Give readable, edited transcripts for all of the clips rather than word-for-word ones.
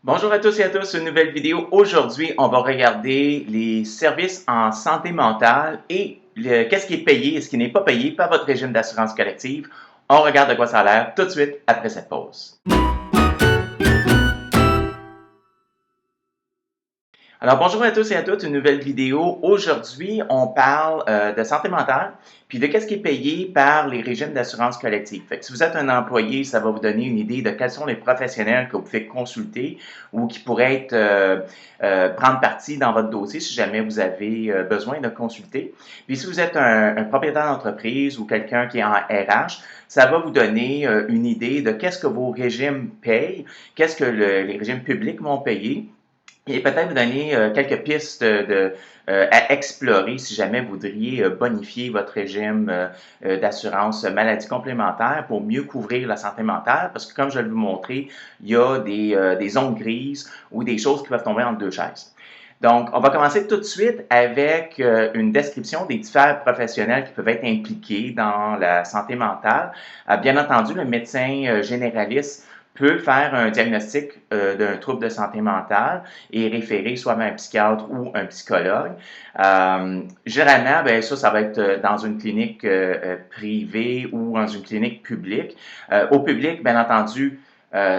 Bonjour à tous et à tous, une nouvelle vidéo. Aujourd'hui, on va regarder les services en santé mentale et qu'est-ce qui est payé et ce qui n'est pas payé par votre régime d'assurance collective. On regarde de quoi ça a l'air tout de suite après cette pause. Alors bonjour à tous et à toutes, une nouvelle vidéo. Aujourd'hui, on parle de santé mentale, puis de qu'est-ce qui est payé par les régimes d'assurance collective. Fait que si vous êtes un employé, ça va vous donner une idée de quels sont les professionnels que vous pouvez consulter ou qui pourraient être, prendre partie dans votre dossier si jamais vous avez besoin de consulter. Puis si vous êtes un propriétaire d'entreprise ou quelqu'un qui est en RH, ça va vous donner une idée de qu'est-ce que vos régimes payent, qu'est-ce que les régimes publics vont payer et peut-être vous donner quelques pistes à explorer si jamais vous voudriez bonifier votre régime d'assurance maladie complémentaire pour mieux couvrir la santé mentale, parce que comme je vais vous montrer, il y a des zones grises ou des choses qui peuvent tomber entre deux chaises. Donc, on va commencer tout de suite avec une description des différents professionnels qui peuvent être impliqués dans la santé mentale. Bien entendu, le médecin généraliste peut faire un diagnostic d'un trouble de santé mentale et référer soit vers un psychiatre ou un psychologue. Généralement, ben, ça va être dans une clinique privée ou dans une clinique publique. Au public, bien entendu,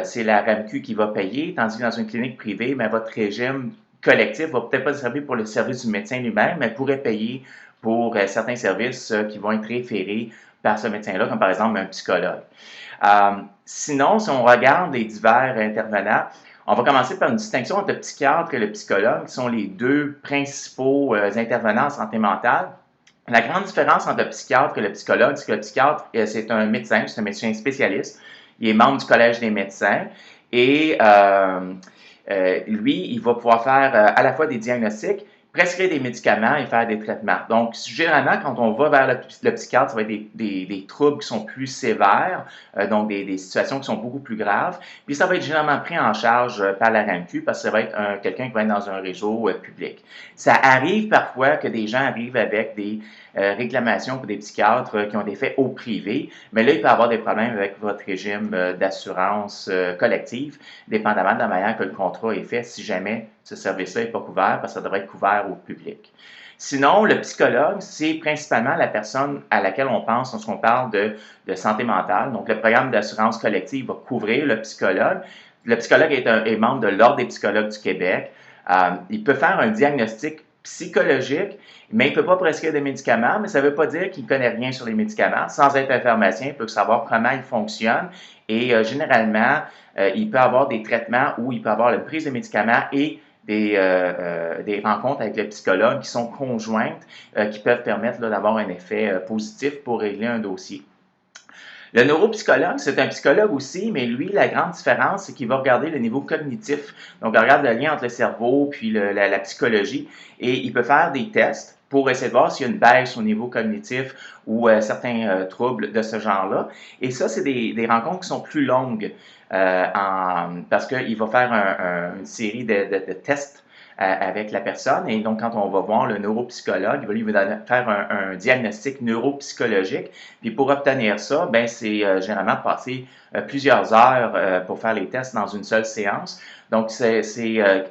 c'est la RAMQ qui va payer, tandis que dans une clinique privée, ben, votre régime collectif va peut-être pas servir pour le service du médecin lui-même, mais pourrait payer pour certains services qui vont être référés par ce médecin-là, comme par exemple un psychologue. Sinon, si on regarde les divers intervenants, on va commencer par une distinction entre le psychiatre et le psychologue, qui sont les deux principaux intervenants en santé mentale. La grande différence entre le psychiatre et le psychologue, c'est que le psychiatre, c'est un médecin spécialiste. Il est membre du Collège des médecins et lui, il va pouvoir faire à la fois des diagnostics, prescrire des médicaments et faire des traitements. Donc, généralement, quand on va vers le psychiatre, ça va être des troubles qui sont plus sévères, donc des situations qui sont beaucoup plus graves. Puis, ça va être généralement pris en charge par la RAMQ parce que ça va être quelqu'un qui va être dans un réseau public. Ça arrive parfois que des gens arrivent avec des réclamations pour des psychiatres qui ont été faits au privé, mais là, il peut y avoir des problèmes avec votre régime d'assurance collective, dépendamment de la manière que le contrat est fait, si jamais ce service-là n'est pas couvert, parce que ça devrait être couvert au public. Sinon, le psychologue, c'est principalement la personne à laquelle on pense lorsqu'on parle de santé mentale. Donc, le programme d'assurance collective va couvrir le psychologue. Le psychologue est membre de l'Ordre des psychologues du Québec. Il peut faire un diagnostic psychologique, mais il ne peut pas prescrire des médicaments, mais ça ne veut pas dire qu'il ne connaît rien sur les médicaments. Sans être un pharmacien, il peut savoir comment ils fonctionnent et généralement, il peut avoir des traitements où il peut avoir une prise de médicaments et des rencontres avec le psychologue qui sont conjointes, qui peuvent permettre d'avoir un effet positif pour régler un dossier. Le neuropsychologue, c'est un psychologue aussi, mais lui, la grande différence, c'est qu'il va regarder le niveau cognitif. Donc, il regarde le lien entre le cerveau puis la psychologie et il peut faire des tests pour essayer de voir s'il y a une baisse au niveau cognitif ou certains troubles de ce genre-là. Et ça, c'est des rencontres qui sont plus longues parce qu'il va faire une série de tests avec la personne. Et donc, quand on va voir le neuropsychologue, il va lui faire un diagnostic neuropsychologique. Puis pour obtenir ça, ben c'est généralement de passer plusieurs heures pour faire les tests dans une seule séance. Donc, c'est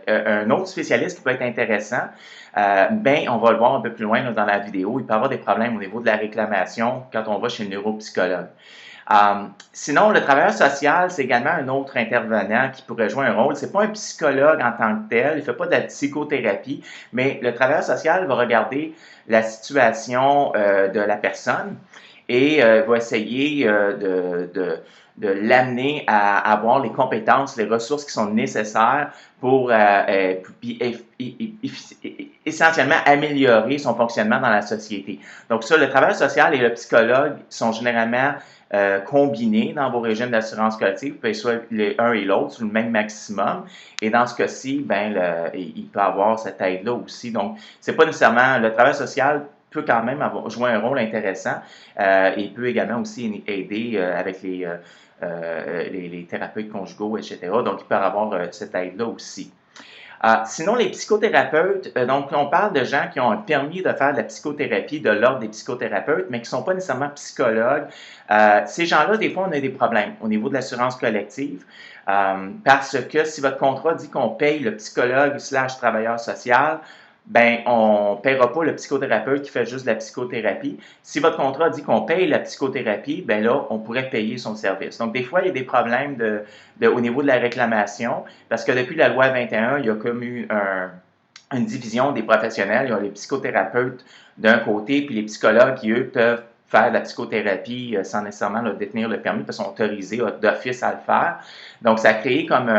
un autre spécialiste qui peut être intéressant. Ben, on va le voir un peu plus loin là, dans la vidéo. Il peut y avoir des problèmes au niveau de la réclamation quand on va chez le neuropsychologue. Sinon, le travailleur social, c'est également un autre intervenant qui pourrait jouer un rôle. C'est pas un psychologue en tant que tel, il fait pas de la psychothérapie, mais le travailleur social va regarder la situation de la personne et va essayer de l'amener à avoir les compétences, les ressources qui sont nécessaires pour essentiellement améliorer son fonctionnement dans la société. Donc ça, le travailleur social et le psychologue sont généralement combinés dans vos régimes d'assurance collective. Vous pouvez soit l'un et l'autre sur le même maximum. Et dans ce cas-ci, ben, il peut avoir cette aide-là aussi. Donc, c'est pas nécessairement le travail social peut quand même jouer un rôle intéressant et peut également aussi aider avec les thérapeutes conjugaux, etc. Donc, il peut avoir cette aide-là aussi. Sinon, les psychothérapeutes, donc on parle de gens qui ont un permis de faire de la psychothérapie de l'ordre des psychothérapeutes, mais qui ne sont pas nécessairement psychologues. Ces gens-là, des fois, on a des problèmes au niveau de l'assurance collective, parce que si votre contrat dit qu'on paye le psychologue slash travailleur social, ben on ne paiera pas le psychothérapeute qui fait juste de la psychothérapie. Si votre contrat dit qu'on paye la psychothérapie, ben là, on pourrait payer son service. Donc, des fois, il y a des problèmes au niveau de la réclamation, parce que depuis la loi 21, il y a comme eu une division des professionnels. Il y a les psychothérapeutes d'un côté, puis les psychologues qui, eux, peuvent faire de la psychothérapie sans nécessairement détenir le permis, parce qu'ils sont autorisés d'office à le faire. Donc, ça a créé comme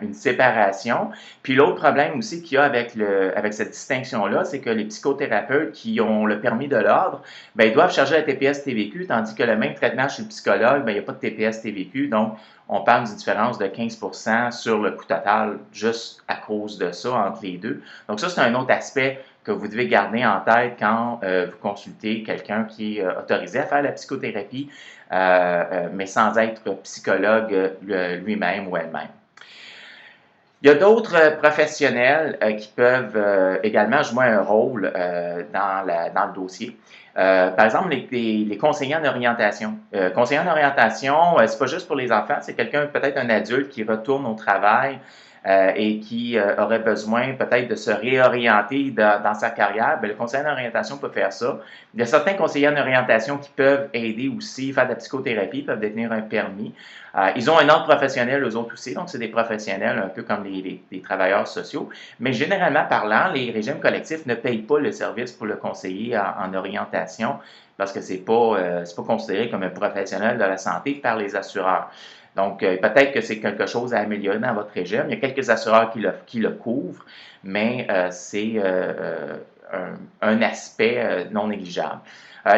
une séparation. Puis l'autre problème aussi qu'il y a avec cette distinction-là, c'est que les psychothérapeutes qui ont le permis de l'ordre, ben, ils doivent charger la TPS-TVQ, tandis que le même traitement chez le psychologue, ben, il n'y a pas de TPS-TVQ. Donc, on parle d'une différence de 15% sur le coût total juste à cause de ça entre les deux. Donc ça, c'est un autre aspect que vous devez garder en tête quand vous consultez quelqu'un qui est autorisé à faire la psychothérapie, mais sans être psychologue lui-même ou elle-même. Il y a d'autres professionnels qui peuvent également jouer un rôle dans le dossier. Par exemple, les conseillers en orientation. Conseiller en orientation, c'est pas juste pour les enfants, c'est quelqu'un, peut-être un adulte qui retourne au travail et qui aurait besoin peut-être de se réorienter dans sa carrière. Bien, le conseiller en orientation peut faire ça. Il y a certains conseillers en orientation qui peuvent aider aussi, faire de la psychothérapie, peuvent détenir un permis. Ils ont un ordre professionnel, eux autres aussi, donc c'est des professionnels un peu comme les travailleurs sociaux. Mais généralement parlant, les régimes collectifs ne payent pas le service pour le conseiller en orientation parce que c'est pas considéré comme un professionnel de la santé par les assureurs. Donc, peut-être que c'est quelque chose à améliorer dans votre régime. Il y a quelques assureurs qui le couvrent, mais c'est un aspect non négligeable.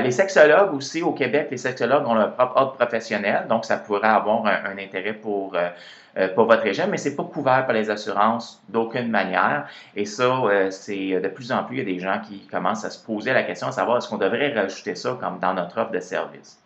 Les sexologues aussi, au Québec, les sexologues ont leur propre ordre professionnel, donc ça pourrait avoir un intérêt pour votre régime, mais ce n'est pas couvert par les assurances d'aucune manière. Et ça, c'est de plus en plus, il y a des gens qui commencent à se poser la question de savoir est-ce qu'on devrait rajouter ça comme dans notre offre de service.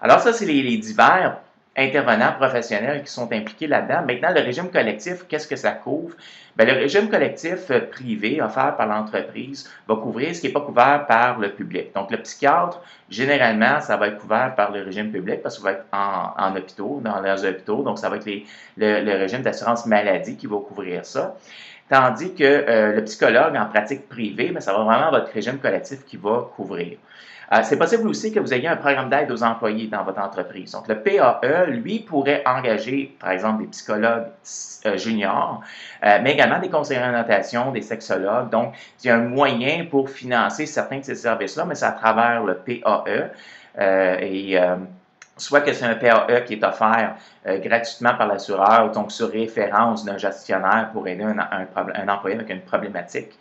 Alors ça, c'est les divers intervenants professionnels qui sont impliqués là-dedans. Maintenant, le régime collectif, qu'est-ce que ça couvre? Bien, le régime collectif privé offert par l'entreprise va couvrir ce qui n'est pas couvert par le public. Donc, le psychiatre, généralement, ça va être couvert par le régime public parce que ça va être en hôpitaux, dans les hôpitaux. Donc, ça va être le régime d'assurance maladie qui va couvrir ça. Tandis que le psychologue en pratique privée, bien, ça va vraiment votre régime collectif qui va couvrir. C'est possible aussi que vous ayez un programme d'aide aux employés dans votre entreprise. Donc, le PAE, lui, pourrait engager, par exemple, des psychologues juniors, mais également des conseillers en orientation, des sexologues. Donc, il y a un moyen pour financer certains de ces services-là, mais c'est à travers le PAE. Soit que c'est un PAE qui est offert gratuitement par l'assureur, donc sur référence d'un gestionnaire pour aider un employé avec une problématique,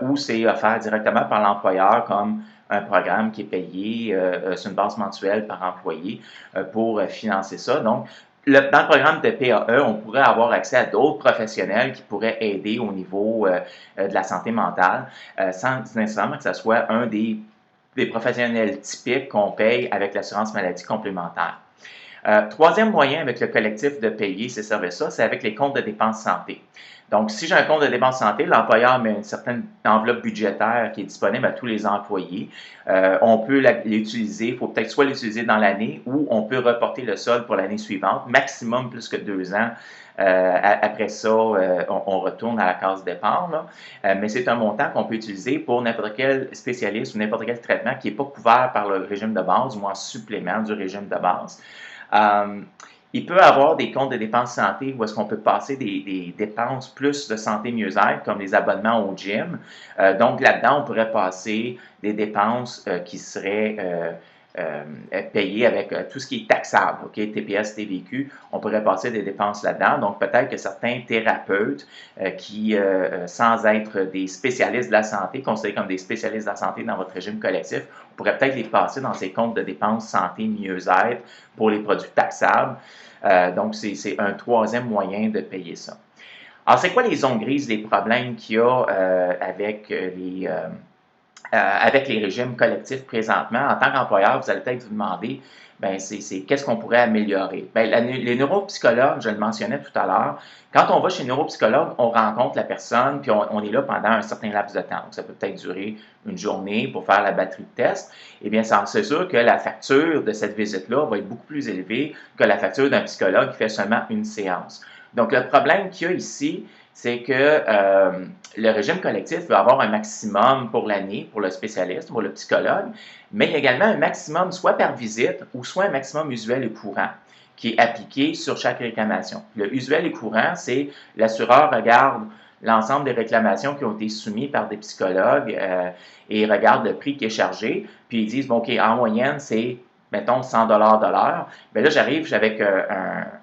ou c'est offert directement par l'employeur comme un programme qui est payé sur une base mensuelle par employé pour financer ça. Donc, dans le programme de PAE, on pourrait avoir accès à d'autres professionnels qui pourraient aider au niveau de la santé mentale, sans nécessairement que ce soit un des professionnels typiques qu'on paye avec l'assurance maladie complémentaire. Troisième moyen avec le collectif de payer ces services-là, c'est avec les comptes de dépenses santé. Donc, si j'ai un compte de dépenses santé, l'employeur met une certaine enveloppe budgétaire qui est disponible à tous les employés. On peut l'utiliser, il faut peut-être soit l'utiliser dans l'année ou on peut reporter le solde pour l'année suivante, maximum plus que 2 ans. Après ça, on retourne à la case départ. Mais c'est un montant qu'on peut utiliser pour n'importe quel spécialiste ou n'importe quel traitement qui n'est pas couvert par le régime de base ou en supplément du régime de base. Il peut y avoir des comptes de dépenses santé où est-ce qu'on peut passer des dépenses plus de santé mieux-être, comme les abonnements au gym. Donc là-dedans, on pourrait passer des dépenses qui seraient payées avec tout ce qui est taxable, okay? TPS, TVQ, on pourrait passer des dépenses là-dedans. Donc peut-être que certains thérapeutes qui, sans être des spécialistes de la santé, considérés comme des spécialistes de la santé dans votre régime collectif, on pourrait peut-être les passer dans ces comptes de dépenses santé mieux-être pour les produits taxables. Donc, c'est un troisième moyen de payer ça. Alors, c'est quoi les zones grises, les problèmes qu'il y a avec avec les régimes collectifs présentement, en tant qu'employeur, vous allez peut-être vous demander, ben c'est qu'est-ce qu'on pourrait améliorer? Ben, les neuropsychologues, je le mentionnais tout à l'heure, quand on va chez le neuropsychologue, on rencontre la personne, puis on est là pendant un certain laps de temps. Donc, ça peut peut-être durer une journée pour faire la batterie de tests. Eh bien, c'est sûr que la facture de cette visite-là va être beaucoup plus élevée que la facture d'un psychologue qui fait seulement une séance. Donc, le problème qu'il y a ici, c'est que le régime collectif va avoir un maximum pour l'année, pour le spécialiste, pour le psychologue, mais il y a également un maximum soit par visite ou soit un maximum usuel et courant qui est appliqué sur chaque réclamation. Le usuel et courant, c'est l'assureur regarde l'ensemble des réclamations qui ont été soumises par des psychologues et regarde le prix qui est chargé, puis ils disent, bon, OK, en moyenne, c'est mettons 100 de l'heure. Bien là, j'arrive avec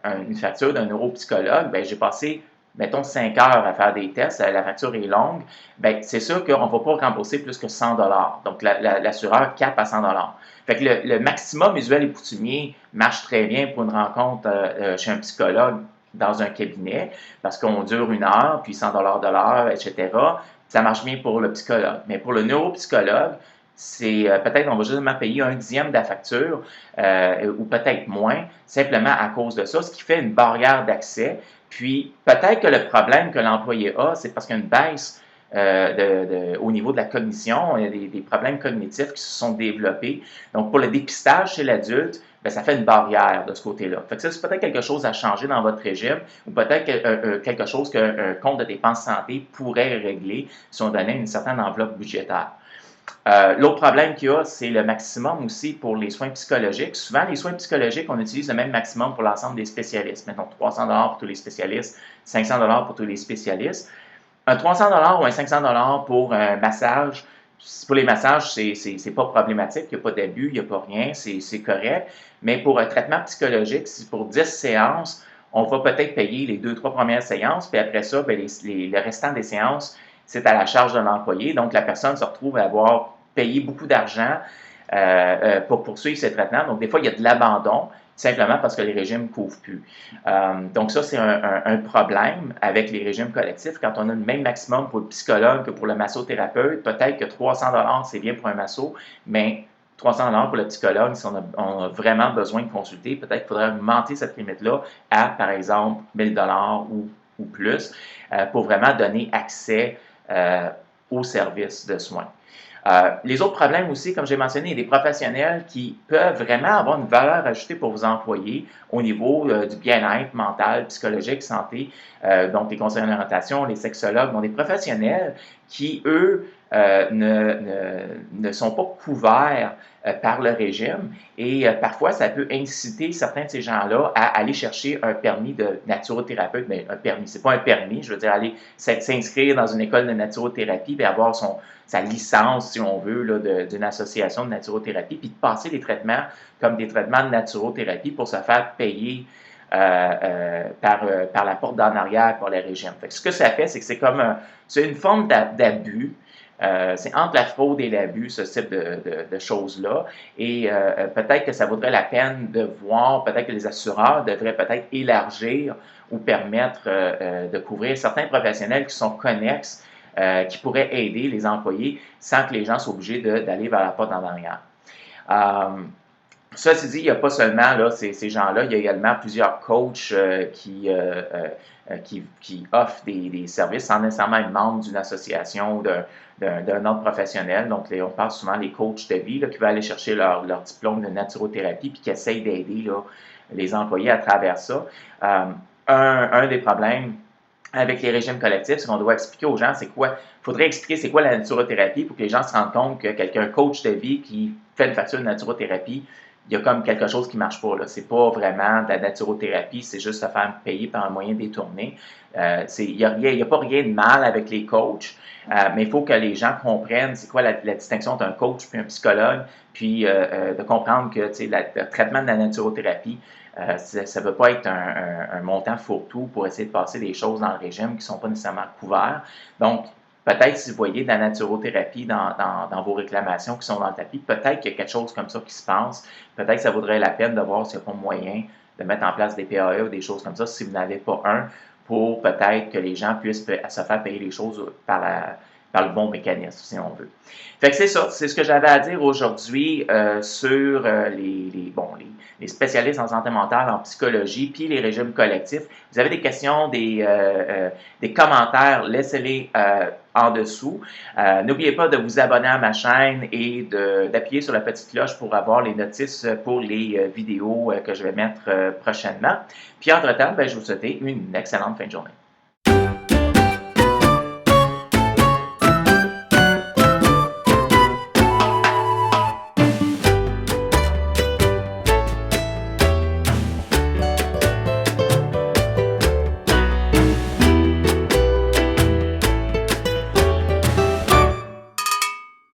une facture d'un neuropsychologue, bien j'ai passé mettons 5 heures à faire des tests, la facture est longue, bien, c'est sûr qu'on ne va pas rembourser plus que 100 dollars. Donc, l'assureur cape à 100 dollars. Fait que le maximum usuel et coutumier marche très bien pour une rencontre chez un psychologue dans un cabinet, parce qu'on dure 1 heure, puis 100 dollars de l'heure, etc. Ça marche bien pour le psychologue. Mais pour le neuropsychologue, c'est peut-être on va justement payer 1/10 de la facture ou peut-être moins, simplement à cause de ça, ce qui fait une barrière d'accès. Puis peut-être que le problème que l'employé a, c'est parce qu'il y a une baisse au niveau de la cognition, il y a des problèmes cognitifs qui se sont développés. Donc pour le dépistage chez l'adulte, bien, ça fait une barrière de ce côté-là. Fait que ça, c'est peut-être quelque chose à changer dans votre régime ou peut-être quelque chose qu'un compte de dépenses santé pourrait régler si on donnait une certaine enveloppe budgétaire. L'autre problème qu'il y a, c'est le maximum aussi pour les soins psychologiques. Souvent, les soins psychologiques, on utilise le même maximum pour l'ensemble des spécialistes. Mettons 300 dollars pour tous les spécialistes, 500 dollars pour tous les spécialistes. Un 300 dollars ou un 500 dollars pour un massage, pour les massages, c'est pas problématique, il n'y a pas d'abus, il n'y a pas rien, c'est correct. Mais pour un traitement psychologique, si pour 10 séances, on va peut-être payer les 2-3 premières séances, puis après ça, bien, le restant des séances, c'est à la charge de l'employé. Donc, la personne se retrouve à avoir payé beaucoup d'argent pour poursuivre ses traitements. Donc, des fois, il y a de l'abandon, simplement parce que les régimes ne couvrent plus. Donc, ça, c'est un problème avec les régimes collectifs. Quand on a le même maximum pour le psychologue que pour le massothérapeute, peut-être que 300 dollars c'est bien pour un masso, mais 300 dollars pour le psychologue, si on a vraiment besoin de consulter, peut-être qu'il faudrait augmenter cette limite-là à, par exemple, 1000 dollars ou plus pour vraiment donner accès aux services de soins. Les autres problèmes aussi, comme j'ai mentionné, il y a des professionnels qui peuvent vraiment avoir une valeur ajoutée pour vos employés au niveau du bien-être mental, psychologique, santé, donc les conseillers d'orientation, les sexologues, donc des professionnels qui, eux, ne sont pas couverts par le régime et parfois ça peut inciter certains de ces gens-là à aller chercher un permis de naturothérapeute, mais un permis, c'est pas un permis, je veux dire aller s'inscrire dans une école de naturothérapie et avoir sa licence, si on veut, d'une association de naturothérapie, puis de passer les traitements comme des traitements de naturothérapie pour se faire payer par la porte d'en arrière par les régimes. Fait que ce que ça fait, c'est que c'est une forme d'abus. C'est entre la fraude et l'abus, ce type de choses-là. Et peut-être que ça vaudrait la peine de voir, peut-être que les assureurs devraient peut-être élargir ou permettre de couvrir certains professionnels qui sont connexes, qui pourraient aider les employés sans que les gens soient obligés d'aller vers la porte en arrière. Ceci dit, il n'y a pas seulement là, ces gens-là, il y a également plusieurs coachs qui offrent des services sans nécessairement être membre d'une association ou d'un ordre professionnel. Donc, on parle souvent des coachs de vie là, qui veulent aller chercher leur diplôme de naturothérapie puis qui essayent d'aider là, les employés à travers ça. Un des problèmes avec les régimes collectifs, c'est qu'on doit expliquer aux gens c'est quoi. Il faudrait expliquer c'est quoi la naturothérapie pour que les gens se rendent compte que quelqu'un coach de vie qui fait une facture de naturothérapie, il y a comme quelque chose qui ne marche pas. Ce n'est pas vraiment de la naturothérapie, c'est juste se faire payer par un moyen détourné. Il n'y a pas rien de mal avec les coachs, mais il faut que les gens comprennent c'est quoi la distinction entre un coach et un psychologue, puis de comprendre que le traitement de la naturothérapie, ça ne veut pas être un montant fourre-tout pour essayer de passer des choses dans le régime qui ne sont pas nécessairement couvertes. Donc, peut-être si vous voyez de la naturothérapie dans vos réclamations qui sont dans le tapis, peut-être qu'il y a quelque chose comme ça qui se passe. Peut-être que ça vaudrait la peine de voir s'il n'y a pas moyen de mettre en place des PAE ou des choses comme ça si vous n'avez pas un, pour peut-être que les gens puissent se faire payer les choses par le bon mécanisme, si on veut. Fait que c'est ça, c'est ce que j'avais à dire aujourd'hui sur les spécialistes en santé mentale, en psychologie, puis les régimes collectifs. Vous avez des questions, des commentaires, laissez-les en dessous. N'oubliez pas de vous abonner à ma chaîne et d'appuyer sur la petite cloche pour avoir les notices pour les vidéos que je vais mettre prochainement. Puis entre-temps, ben, je vous souhaite une excellente fin de journée.